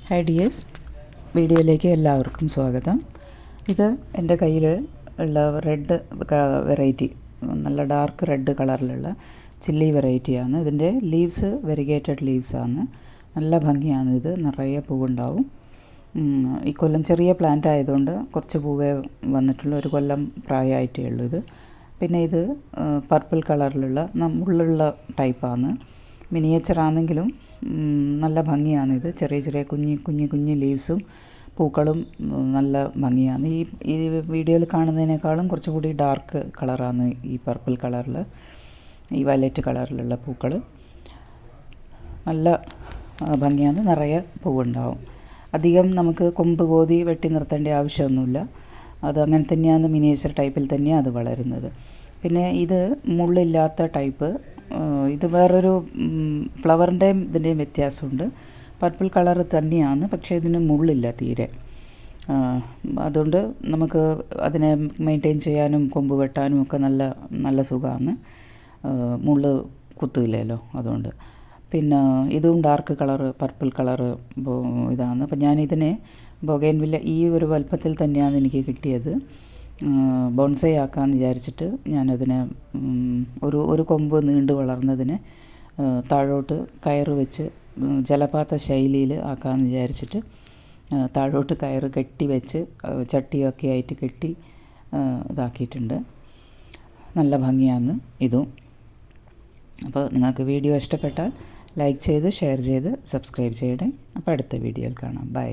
Hi dears, വീഡിയോയിലേക്ക് എല്ലാവർക്കും സ്വാഗതം. ഇത് എൻ്റെ കയ്യിൽ ഉള്ള റെഡ് വെറൈറ്റി, നല്ല ഡാർക്ക് റെഡ് കളറിലുള്ള ചില്ലി വെറൈറ്റിയാണ്. ഇതിൻ്റെ ലീവ്സ് വെരിഗേറ്റഡ് ലീവ്സാണ്. നല്ല ഭംഗിയാണ്. ഇത് നിറയെ പൂവുണ്ടാവും. ഈ കൊല്ലം ചെറിയ പ്ലാന്റ് ആയതുകൊണ്ട് കുറച്ച് പൂവേ വന്നിട്ടുള്ളൂ. ഒരു കൊല്ലം പ്രായമായിട്ടേ ഉള്ളൂ ഇത്. പിന്നെ ഇത് പർപ്പിൾ കളറിലുള്ള ഉള്ളുള്ള ടൈപ്പാണ്. മിനിയേച്ചർ ആണെങ്കിലും നല്ല ഭംഗിയാണിത്. ചെറിയ ചെറിയ കുഞ്ഞു ലീവ്സും പൂക്കളും നല്ല ഭംഗിയാണ്. ഈ വീഡിയോയിൽ കാണുന്നതിനേക്കാളും കുറച്ചുകൂടി ഡാർക്ക് കളറാണ് ഈ പർപ്പിൾ കളറിൽ, ഈ വയലറ്റ് കളറിലുള്ള പൂക്കൾ. നല്ല ഭംഗിയാണ്. നിറയെ പൂവുണ്ടാവും. അധികം നമുക്ക് കൊമ്പ് കോതി വെട്ടി നിർത്തേണ്ട ആവശ്യമൊന്നുമില്ല. അത് അങ്ങനെ തന്നെയാണ്, മിനിയേച്ചർ ടൈപ്പിൽ തന്നെയാണ് അത് വളരുന്നത്. പിന്നെ ഇത് മുള്ളില്ലാത്ത ടൈപ്പ്. ഇത് വേറൊരു ഫ്ലവറിൻ്റെയും ഇതിൻ്റെയും വ്യത്യാസമുണ്ട്. പർപ്പിൾ കളർ തന്നെയാണ്, പക്ഷേ ഇതിന് മുള്ളില്ല തീരെ. അതുകൊണ്ട് നമുക്ക് അതിനെ മെയിൻറ്റെയിൻ ചെയ്യാനും കൊമ്പ് വെട്ടാനും ഒക്കെ നല്ല സുഖമാണ്. മുള്ള് കുത്തില്ലല്ലോ അതുകൊണ്ട്. പിന്നെ ഇതും ഡാർക്ക് കളറ് പർപ്പിൾ കളറ് ഇതാണ്. അപ്പം ഞാനിതിനെ ബൊഗൈൻവില്ല ഈ ഒരു വലുപ്പത്തിൽ തന്നെയാണ് എനിക്ക് കിട്ടിയത്. ബോൺസൈ ആക്കാമെന്ന് വിചാരിച്ചിട്ട് ഞാനതിനെ ഒരു കൊമ്പ് നീണ്ടു വളർന്നതിനെ താഴോട്ട് കയറ് വെച്ച് ജലപാത ശൈലിയിൽ ആക്കാമെന്ന് വിചാരിച്ചിട്ട് താഴോട്ട് കയറ് കെട്ടി വെച്ച് ചട്ടിയൊക്കെ ആയിട്ട് കെട്ടി ഇതാക്കിയിട്ടുണ്ട്. നല്ല ഭംഗിയാണ് ഇതും. അപ്പോൾ നിങ്ങൾക്ക് വീഡിയോ ഇഷ്ടപ്പെട്ടാൽ ലൈക്ക് ചെയ്ത് ഷെയർ ചെയ്ത് സബ്സ്ക്രൈബ് ചെയ്യണേ. അപ്പോൾ അടുത്ത വീഡിയോയിൽ കാണാം. ബൈ.